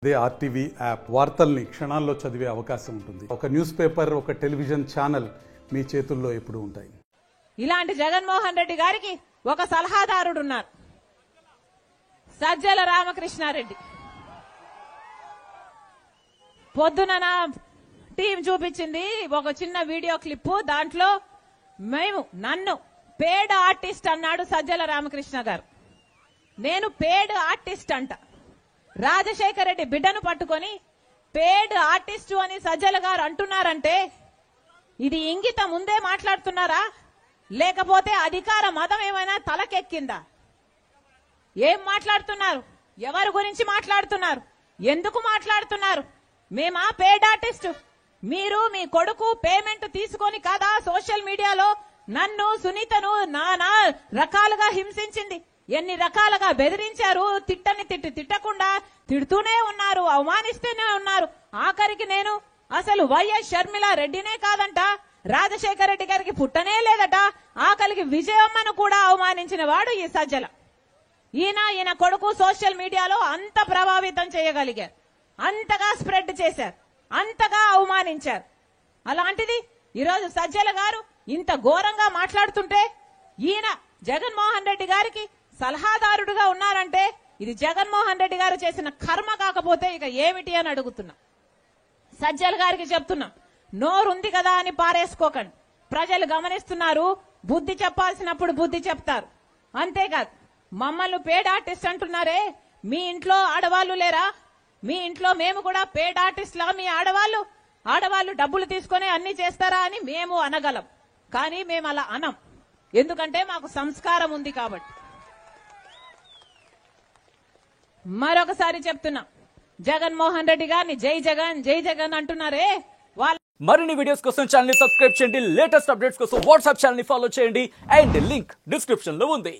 అదే RTV app వార్తల్ని క్షణాల్లో చదివే అవకాశం ఉంటుంది. ఒక న్యూస్ పేపర్, ఒక టెలివిజన్ ఛానల్ మీ చేతుల్లో ఎప్పుడూ ఉంటాయి. ఇలాంటి జగన్మోహన్ రెడ్డి గారికి ఒక సలహాదారుడు ఉన్నారు, సజ్జల రామకృష్ణారెడ్డి. పొద్దున నా టీం చూపించింది ఒక చిన్న వీడియో క్లిప్పు. దాంట్లో నన్ను పేడ్ ఆర్టిస్ట్ అన్నాడు సజ్జల రామకృష్ణ గారు. నేను పేడ్ ఆర్టిస్ట్ అంట. రాజశేఖర రెడ్డి బిడ్డను పట్టుకొని పేడ్ ఆర్టిస్టు అని సజ్జల గారు అంటున్నారంటే ఇది ఇంగితం ముందే మాట్లాడుతున్నారా, లేకపోతే అధికార మదం ఏమైనా తలకెక్కిందా? ఏం మాట్లాడుతున్నారు? ఎవరి గురించి మాట్లాడుతున్నారు? ఎందుకు మాట్లాడుతున్నారు? మేమా పేడ్ ఆర్టిస్టు? మీరు మీ కొడుకు పేమెంట్ తీసుకొని కదా సోషల్ మీడియాలో నన్ను, సునీతను నానా రకాలుగా హింసించింది, ఎన్ని రకాలుగా బెదిరించారు. తిట్టకుండా తిడుతూనే ఉన్నారు, అవమానిస్తూనే ఉన్నారు. ఆఖరికి నేను అసలు వైఎస్ షర్మిల రెడ్డినే కాదంట, రాజశేఖర రెడ్డి గారికి పుట్టనే లేదట, ఆఖరికి విజయమ్మను కూడా అవమానించిన వాడు ఈ సజ్జల. ఈయన కొడుకు సోషల్ మీడియాలో అంత ప్రభావితం చేయగలిగారు, అంతగా స్ప్రెడ్ చేశారు, అంతగా అవమానించారు. అలాంటిది ఈరోజు సజ్జల గారు ఇంత ఘోరంగా మాట్లాడుతుంటే ఈయన జగన్మోహన్ రెడ్డి గారికి సలహాదారుడుగా ఉన్నారంటే ఇది జగన్మోహన్ రెడ్డి గారు చేసిన కర్మ కాకపోతే ఇక ఏమిటి అని అడుగుతున్నా. సజ్జల గారికి చెప్తున్నా, నోరుంది కదా అని పారేసుకోకండి. ప్రజలు గమనిస్తున్నారు, బుద్ధి చెప్పాల్సినప్పుడు బుద్ధి చెప్తారు. అంతేకాదు, మమ్మల్ని పేడ్ ఆర్టిస్ట్ అంటున్నారే, మీ ఇంట్లో ఆడవాళ్లు లేరా? మీ ఇంట్లో మేము కూడా పేడ్ ఆర్టిస్ట్లా? మీ ఆడవాళ్లు డబ్బులు తీసుకొని అన్ని చేస్తారా అని మేము అనగలం, కానీ మేము అలా అనం. ఎందుకంటే మాకు సంస్కారం ఉంది కాబట్టి. మరొకసారి చెప్తున్నా, జగన్మోహన్ రెడ్డి గారిని జై జగన్ అంటున్నారే వాళ్ళ. మరిన్ని వీడియోస్ కోసం ఛానల్ ని సబ్స్క్రైబ్ చేయండి, లేటెస్ట్ అప్డేట్స్ కోసం వాట్సాప్ ఛానల్ ని ఫాలో చేయండి, అండ్ లింక్ డిస్క్రిప్షన్ లో ఉంది.